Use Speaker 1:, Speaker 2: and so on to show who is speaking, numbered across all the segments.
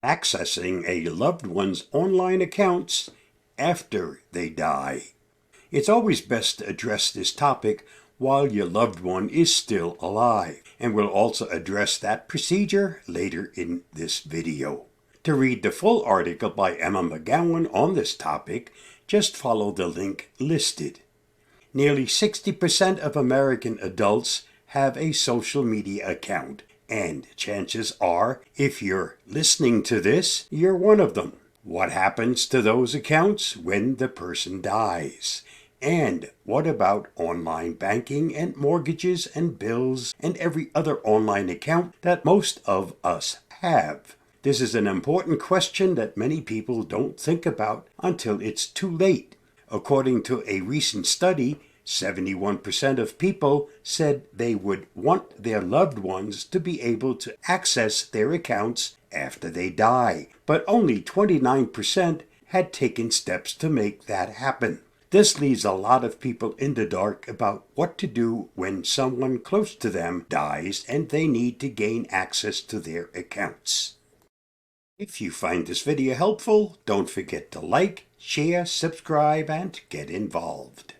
Speaker 1: Accessing a loved one's online accounts after they die. It's always best to address this topic while your loved one is still alive, and we'll also address that procedure later in this video. To read the full article by Emma McGowan on this topic, just follow the link listed. Nearly 60% of American adults have a social media account, and chances are, if you're listening to this, you're one of them. What happens to those accounts when the person dies? And what about online banking and mortgages and bills and every other online account that most of us have? This is an important question that many people don't think about until it's too late. According to a recent study, 71% of people said they would want their loved ones to be able to access their accounts after they die, but only 29% had taken steps to make that happen. This leaves a lot of people in the dark about what to do when someone close to them dies and they need to gain access to their accounts. If you find this video helpful, don't forget to like, share, subscribe, and get involved.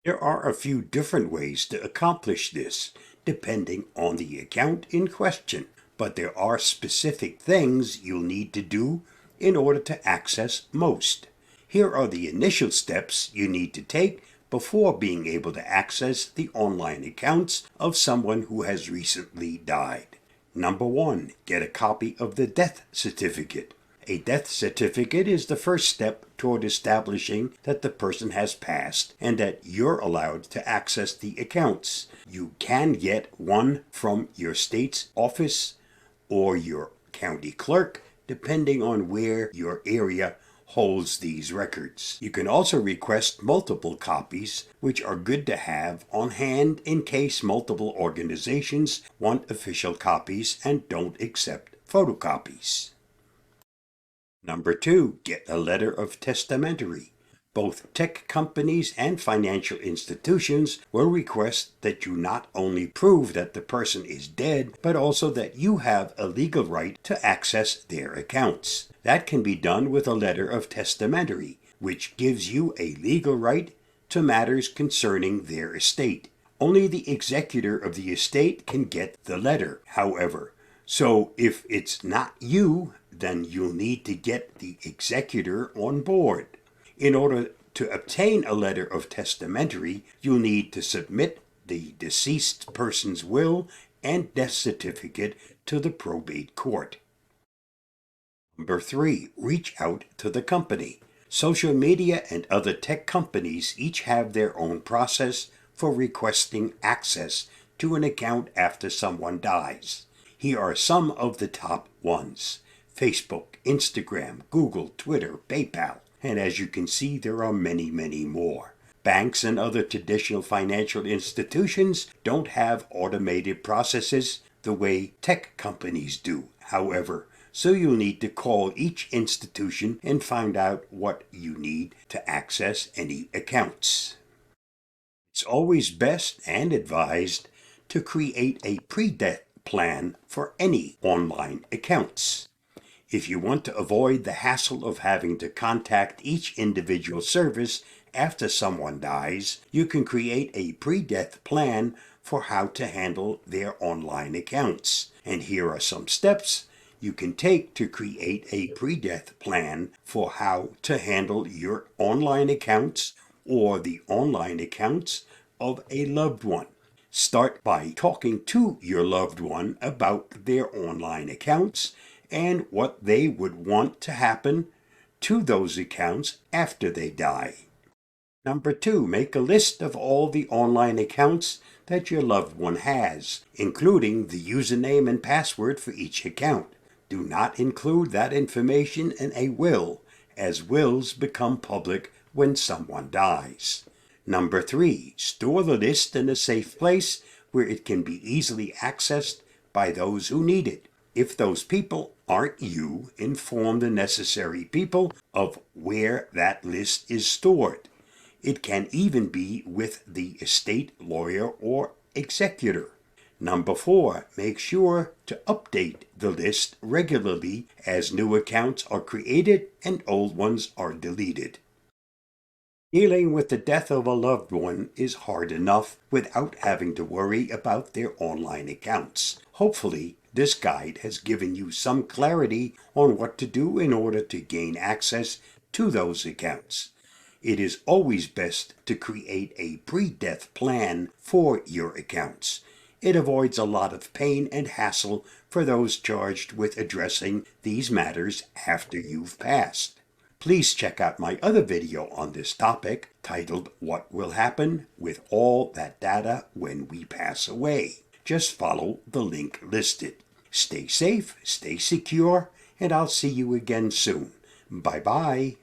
Speaker 1: There are a few different ways to accomplish this, depending on the account in question, but there are specific things you'll need to do in order to access most. Here are the initial steps you need to take before being able to access the online accounts of someone who has recently died. Number 1, get a copy of the death certificate. A death certificate is the first step toward establishing that the person has passed and that you're allowed to access the accounts. You can get one from your state's office or your county clerk, depending on where your area holds these records. You can also request multiple copies, which are good to have on hand in case multiple organizations want official copies and don't accept photocopies. Number 2, get a letter of testamentary. Both tech companies and financial institutions will request that you not only prove that the person is dead, but also that you have a legal right to access their accounts. That can be done with a letter of testamentary, which gives you a legal right to matters concerning their estate. Only the executor of the estate can get the letter, however. So if it's not you, then you'll need to get the executor on board. In order to obtain a letter of testamentary, you'll need to submit the deceased person's will and death certificate to the probate court. Number 3, reach out to the company. Social media and other tech companies each have their own process for requesting access to an account after someone dies. Here are some of the top ones: Facebook, Instagram, Google, Twitter, PayPal, and as you can see, there are many, many more. Banks and other traditional financial institutions don't have automated processes the way tech companies do, however, so you'll need to call each institution and find out what you need to access any accounts. It's always best and advised to create a pre-death plan for any online accounts. If you want to avoid the hassle of having to contact each individual service after someone dies, you can create a pre-death plan for how to handle their online accounts. And here are some steps you can take to create a pre-death plan for how to handle your online accounts or the online accounts of a loved one. Start by talking to your loved one about their online accounts and what they would want to happen to those accounts after they die. Number 2, make a list of all the online accounts that your loved one has, including the username and password for each account. Do not include that information in a will, as wills become public when someone dies. Number 3, store the list in a safe place where it can be easily accessed by those who need it. If those people aren't you, inform the necessary people of where that list is stored. It can even be with the estate lawyer or executor. Number 4, make sure to update the list regularly as new accounts are created and old ones are deleted. Dealing with the death of a loved one is hard enough without having to worry about their online accounts. Hopefully, this guide has given you some clarity on what to do in order to gain access to those accounts. It is always best to create a pre-death plan for your accounts. It avoids a lot of pain and hassle for those charged with addressing these matters after you've passed. Please check out my other video on this topic titled What Will Happen with All That Data When We Pass Away. Just follow the link listed. Stay safe, stay secure, and I'll see you again soon. Bye-bye.